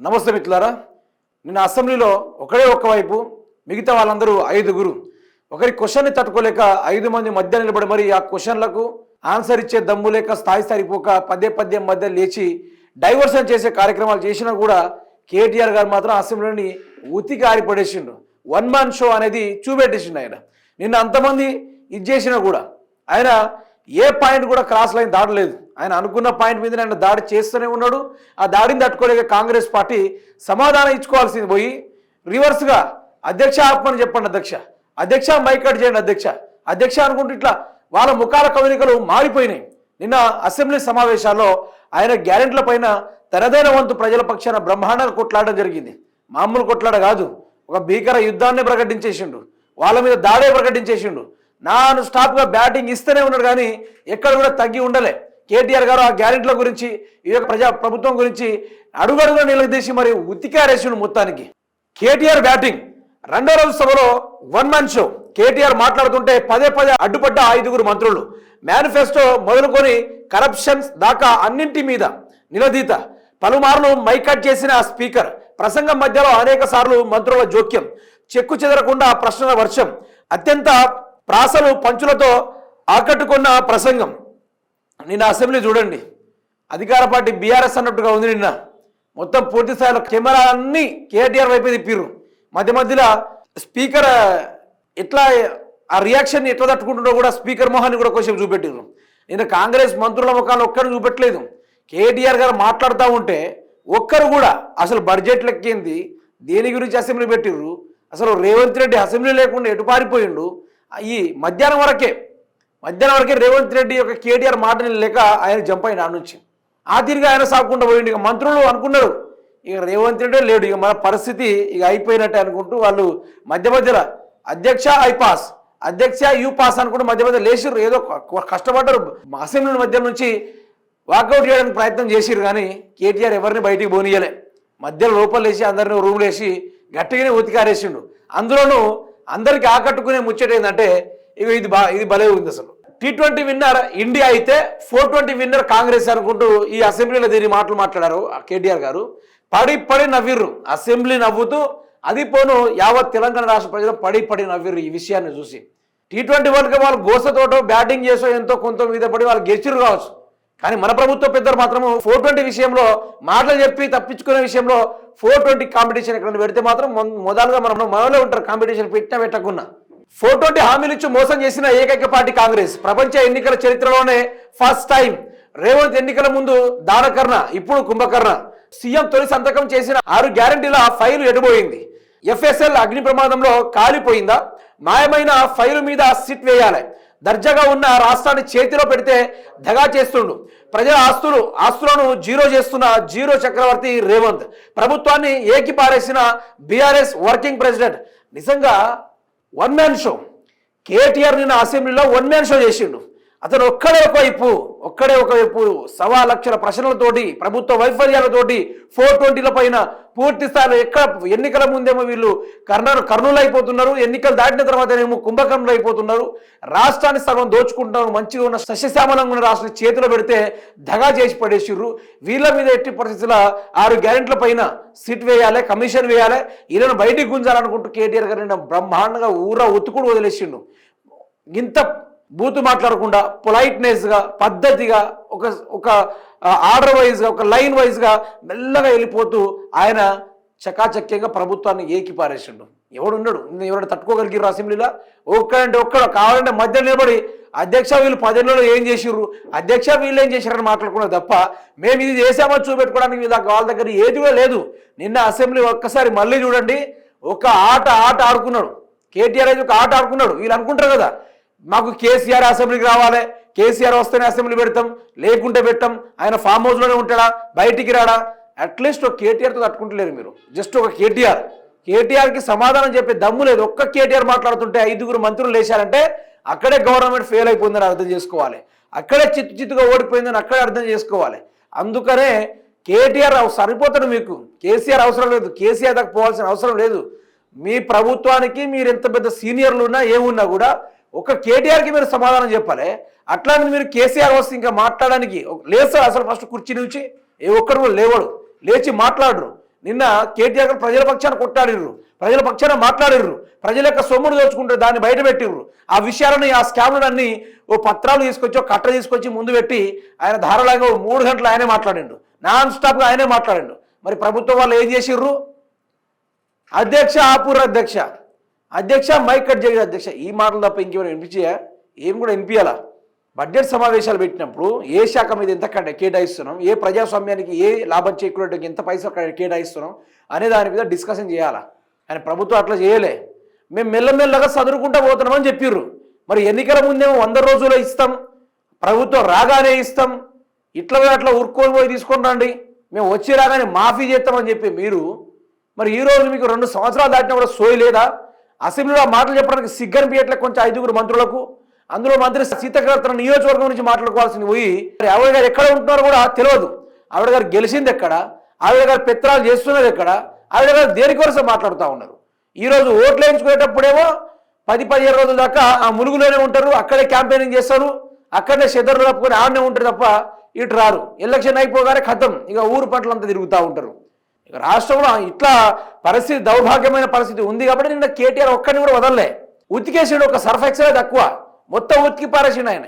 నమస్తే మిత్రులారా. నిన్న అసెంబ్లీలో ఒక్క వైపు మిగతా వాళ్ళందరూ ఐదుగురు ఒకరి క్వశ్చన్ని తట్టుకోలేక 5 మంది మధ్య నిలబడి మరి ఆ క్వశ్చన్లకు ఆన్సర్ ఇచ్చే దమ్ము లేక స్థాయి సరిపోక పదే మధ్య లేచి డైవర్షన్ చేసే కార్యక్రమాలు చేసినా కూడా కేటీఆర్ గారు మాత్రం అసెంబ్లీని ఉతికి ఆరిపడేసిండు. వన్ మ్యాన్ షో అనేది చూపెట్టేసిండు. ఆయన నిన్న అంతమంది ఇది చేసినా కూడా ఆయన ఏ పాయింట్ కూడా క్రాస్ లైన్ దాటలేదు. ఆయన అనుకున్న పాయింట్ మీద ఆయన దాడి చేస్తూనే ఉన్నాడు. ఆ దాడిని తట్టుకోలేక కాంగ్రెస్ పార్టీ సమాధానం ఇచ్చుకోవాల్సింది పోయి రివర్స్గా అధ్యక్ష ఆత్మని చెప్పండి, అధ్యక్ష మైకట్ చేయండి, అధ్యక్ష అనుకుంటూ ఇట్లా వాళ్ళ ముఖాల కవలికలు మారిపోయినాయి. నిన్న అసెంబ్లీ సమావేశాల్లో ఆయన గ్యారెంటీల పైన తనదైన వంతు ప్రజల పక్షాన బ్రహ్మాండంగా కొట్లాడడం జరిగింది. మామూలు కొట్లాడ కాదు, ఒక భీకర యుద్ధాన్ని ప్రకటించేసిండు, వాళ్ళ మీద దాడే ప్రకటించేసిండు. నాన్ స్టాప్గా బ్యాటింగ్ ఇస్తూనే ఉన్నాడు, కానీ ఎక్కడ కూడా తగ్గి ఉండలే. కేటీఆర్ గారు ఆ గ్యారెంటీల గురించి ఈ యొక్క ప్రభుత్వం గురించి అడుగడుగున నిలదీసి మరి ఉతికారేసిండు మొత్తానికి. కేటీఆర్ బ్యాటింగ్ రెండో రోజు సభలో వన్ మ్యాన్ షో. కేటీఆర్ మాట్లాడుతుంటే పదే అడ్డుపడ్డ 5 మంత్రులు. మేనిఫెస్టో మొదలుకొని కరప్షన్స్ దాకా అన్నింటి మీద నిలదీత. పలుమార్లు మైకట్ చేసిన స్పీకర్ ప్రసంగం మధ్యలో అనేక సార్లు మంత్రుల జోక్యం. చెక్కు చెదరకుండా ప్రశ్నల వర్షం. అత్యంత ప్రాసలు పంచులతో ఆకట్టుకున్న ప్రసంగం. నిన్న అసెంబ్లీ చూడండి, అధికార పార్టీ బీఆర్ఎస్ అన్నట్టుగా ఉంది. నిన్న మొత్తం పూర్తి స్థాయిలో కెమెరా అన్ని కేటీఆర్ వైపు తిప్పిర్రు. మధ్యలో స్పీకర్ ఎట్లా ఆ రియాక్షన్ ఎట్లా తట్టుకుంటుండో కూడా స్పీకర్ మొహాన్ని కూడా కొంచెం చూపెట్టిర్రు. నిన్న కాంగ్రెస్ మంత్రుల ముఖాలు ఒక్కరు చూపెట్టలేదు. కేటీఆర్ గారు మాట్లాడుతూ ఉంటే ఒక్కరు కూడా అసలు బడ్జెట్ లెక్కింది దేని గురించి అసెంబ్లీ పెట్టిర్రు, అసలు రేవంత్ రెడ్డి అసెంబ్లీ లేకుండా ఎటు పారిపోయిండు. ఈ మధ్యాహ్నం వరకే రేవంత్ రెడ్డి యొక్క కేటీఆర్ మాటని లేక ఆయన జంప్ అయిన నుంచి ఆ తిరిగి ఆయన సాగకుండా పోయిండు. ఇక మంత్రులు అనుకున్నారు ఇక రేవంత్ రెడ్డి లేడు, ఇక మన పరిస్థితి ఇక అయిపోయినట్టే అనుకుంటూ వాళ్ళు మధ్యలో అధ్యక్ష ఐ పాస్, అధ్యక్ష యూ పాస్ అనుకుంటూ మధ్య లేచిర్రు. ఏదో కష్టపడ్డారు. అసెంబ్లీ మధ్య నుంచి వాకౌట్ చేయడానికి ప్రయత్నం చేసిర్రు, కానీ కేటీఆర్ ఎవరిని బయటికి పోనీయలే. మధ్యలో లోపల లేచి అందరినీ రూమ్ లేచి గట్టిగానే ఉతికారేసిండు. అందులోనూ అందరికి ఆకట్టుకునే ముచ్చట ఏంటంటే ఇక ఇది భలే ఉంది. అసలు T20 విన్నర్ ఇండియా అయితే 420 విన్నర్ కాంగ్రెస్ అనుకుంటూ ఈ అసెంబ్లీలో దీని మాట్లాడారు కేటీఆర్ గారు. పడి నవ్విర్రు. అసెంబ్లీ నవ్వుతూ అది పోను యావత్ తెలంగాణ రాష్ట్ర ప్రజలు పడి నవ్విర్రు ఈ విషయాన్ని చూసి. T20 వరల్డ్ కప్ వాళ్ళు గోసతోటో బ్యాటింగ్ చేసో ఎంతో కొంత మీద పడి వాళ్ళు గెలిచిరు కావచ్చు, కానీ మన ప్రభుత్వ పెద్దలు మాత్రము 420 విషయంలో మాటలు చెప్పి తప్పించుకునే విషయంలో 420 కాంపిటీషన్ ఎక్కడ పెడితే మాత్రం మొదలుగా మనలో ఉంటారు. కాంపిటీషన్ పెట్టకున్నా 420 హామీలు ఇచ్చి మోసం చేసిన ఏకైక పార్టీ కాంగ్రెస్. ప్రపంచ ఎన్నికల చరిత్రలోనే ఫస్ట్ టైం రేవంత్ ఎన్నికల ముందు దానకర్ణ, ఇప్పుడు కుంభకర్ణ. సీఎం తొలి సంతకం చేసిన 6 గ్యారంటీల ఫైలు ఎడిపోయింది. FSL అగ్ని ప్రమాదంలో కాలిపోయిందా? మాయమైన ఫైలు మీద సిట్ వేయాలి. దర్జాగా ఉన్న రాష్ట్రాన్ని చేతిలో పెడితే దగా చేస్తుండు. ప్రజల ఆస్తులను జీరో చేస్తున్న జీరో చక్రవర్తి రేవంత్. ప్రభుత్వాన్ని ఏకిపారేసిన బీఆర్ఎస్ వర్కింగ్ ప్రెసిడెంట్. నిజంగా వన్ మ్యాన్ షో. కేటీఆర్ నిన్న అసెంబ్లీలో వన్ మ్యాన్ షో చేసిండు. అతను ఒక్కడే ఒకవైపు 1.25 లక్షల ప్రశ్నలతోటి ప్రభుత్వ వైఫల్యాలతోటి 420 పైన పూర్తి స్థాయిలో ఎక్కడ ఎన్నికల ముందేమో వీళ్ళు కర్నూలు అయిపోతున్నారు, ఎన్నికలు దాటిన తర్వాత ఏమో కుంభకర్ణులు అయిపోతున్నారు, రాష్ట్రాన్ని సర్వం దోచుకుంటున్నారు, మంచిగా ఉన్న సస్యశ్యామలంగా ఉన్న రాష్ట్రాన్ని చేతిలో పెడితే దగా చేసి పడేసిర్రు. వీళ్ళ మీద ఎట్టి పరిస్థితుల 6 గ్యారెంటీల పైన సిట్ వేయాలి, కమిషన్ వేయాలి, వీళ్ళని బయటికి గుంజాలనుకుంటూ కేటీఆర్ గారు బ్రహ్మాండంగా ఒత్తుకుడు వదిలేసిండు. ఇంత బూతు మాట్లాడకుండా పొలైట్నెస్గా పద్ధతిగా ఒక ఆర్డర్ వైజ్గా ఒక లైన్ వైజ్గా మెల్లగా వెళ్ళిపోతూ ఆయన చకాచక్యంగా ప్రభుత్వాన్ని ఏకిపారేసిండు. ఎవడున్నాడు ఎవరైనా తట్టుకోగలిగిర్రు అసెంబ్లీలో? ఒక్కడు కావాలంటే మధ్య నిలబడి అధ్యక్ష వీళ్ళు 10 ఏళ్ళలో ఏం చేసిర్రు, అధ్యక్ష వీళ్ళు ఏం చేశారని మాట్లాడుకున్నారు తప్ప మేము ఇది చేసామని చూపెట్టుకోవడానికి వాళ్ళ దగ్గర ఏదిగా లేదు. నిన్న అసెంబ్లీ ఒక్కసారి మళ్ళీ చూడండి, ఒక ఆట ఆడుకున్నాడు కేటీఆర్. ఒక ఆట ఆడుకున్నాడు. వీళ్ళు అనుకుంటారు కదా మాకు కేసీఆర్ అసెంబ్లీకి రావాలి, కేసీఆర్ వస్తేనే అసెంబ్లీ పెడతాం, లేకుంటే పెట్టాం, ఆయన ఫామ్ హౌస్లోనే ఉంటాడా, బయటికి రాడా. అట్లీస్ట్ ఒక కేటీఆర్తో తట్టుకుంటలేరు మీరు. జస్ట్ ఒక కేటీఆర్కి సమాధానం చెప్పే దమ్ము లేదు. ఒక్క కేటీఆర్ మాట్లాడుతుంటే 5 మంత్రులు లేచారంటే అక్కడే గవర్నమెంట్ ఫెయిల్ అయిపోయిందని అర్థం చేసుకోవాలి, అక్కడే చిత్తుగా ఓడిపోయిందని అక్కడే అర్థం చేసుకోవాలి. అందుకనే కేటీఆర్ సరిపోతాడు, మీకు కేసీఆర్ అవసరం లేదు, కేసీఆర్ దాకా పోవాల్సిన అవసరం లేదు. మీ ప్రభుత్వానికి మీరు ఎంత పెద్ద సీనియర్లు ఉన్నా ఏమున్నా కూడా ఒక కేటీఆర్కి మీరు సమాధానం చెప్పాలి. అట్లాంటిది మీరు కేసీఆర్ వస్తే ఇంకా మాట్లాడడానికి లేదు సార్. అసలు ఫస్ట్ కుర్చీ నుంచి ఒక్కడు లేవడు, లేచి మాట్లాడరు. నిన్న కేటీఆర్ గారు ప్రజల పక్షాన కొట్టాడిర్రు, ప్రజల పక్షాన మాట్లాడిర్రు, ప్రజల యొక్క సొమ్మును దోచుకుంటే దాన్ని బయట పెట్టిర్రు. ఆ విషయాలని ఆ స్కామ్లన్నీ ఓ పత్రాలు తీసుకొచ్చి ఒక కట్ట తీసుకొచ్చి ముందు పెట్టి ఆయన ధారాళంగా 3 గంటలు ఆయనే మాట్లాడిండు, నాన్ స్టాప్గా ఆయనే మాట్లాడిండు. మరి ప్రభుత్వం వాళ్ళు ఏం చేసిర్రు? అధ్యక్ష ఆపూర్ అధ్యక్ష, అధ్యక్ష మైక్ కట్ చేయదు అధ్యక్ష, ఈ మాటలు తప్ప ఇంకేమైనా వినిపించాయా? ఏం కూడా వినిపించాలా? బడ్జెట్ సమావేశాలు పెట్టినప్పుడు ఏ శాఖ మీద ఎంత కేటాయిస్తున్నాం, ఏ ప్రజాస్వామ్యానికి ఏ లాభం చేకూరేటకి ఎంత పైసలు కేటాయిస్తున్నాం అనే దాని మీద డిస్కషన్ చేయాలా? కానీ ప్రభుత్వం అట్లా చేయలే. మేము మెల్లమెల్లగా చదువుకుంటూ పోతున్నామని చెప్పిర్రు. మరి ఎన్నికల ముందేమో 100 రోజుల్లో ఇస్తాం, ప్రభుత్వం రాగానే ఇస్తాం, ఇట్లా అట్లా ఊరుకొని పోయి తీసుకొని రండి, మేము వచ్చి రాగానే మాఫీ చేస్తామని చెప్పి మీరు మరి ఈరోజు మీకు 2 సంవత్సరాలు దాటినా కూడా సోయి లేదా? అసెంబ్లీలో మాటలు చెప్పడానికి సిగ్గనిపించట్లే కొంచెం 5గురు మంత్రులకు. అందులో మంత్రి సీతక్క తన నియోజకవర్గం నుంచి మాట్లాడుకోవాల్సింది పోయి ఆవిడ గారు ఎక్కడ ఉంటున్నారో కూడా తెలియదు. ఆవిడ గారు గెలిచింది ఎక్కడ, ఆవిడ గారు పెత్తనాలు చేస్తున్నది ఎక్కడ, ఆవిడ గారు దేనికోసం మాట్లాడుతూ ఉన్నారు. ఈరోజు ఓట్లు వేయించుకునేటప్పుడేమో 10-15 రోజుల దాకా ఆ ములుగులోనే ఉంటారు, అక్కడే క్యాంపెయినింగ్ చేస్తారు, అక్కడనే చెదర్లు తప్పుకొని ఆడనే ఉంటారు తప్ప ఇటు రారు. ఎలక్షన్ అయిపోగానే ఖతం, ఇక ఊరు పట్లంతా తిరుగుతూ ఉంటారు. ఇక రాష్ట్రంలో ఇట్లా పరిస్థితి, దౌర్భాగ్యమైన పరిస్థితి ఉంది కాబట్టి నిన్న కేటీఆర్ ఒక్కడిని కూడా వదలలే. ఉతికేసాడు, ఒక సర్ఫ్ ఎక్సలే తక్కువ, మొత్తం ఉతికి పారేసిండు ఆయన.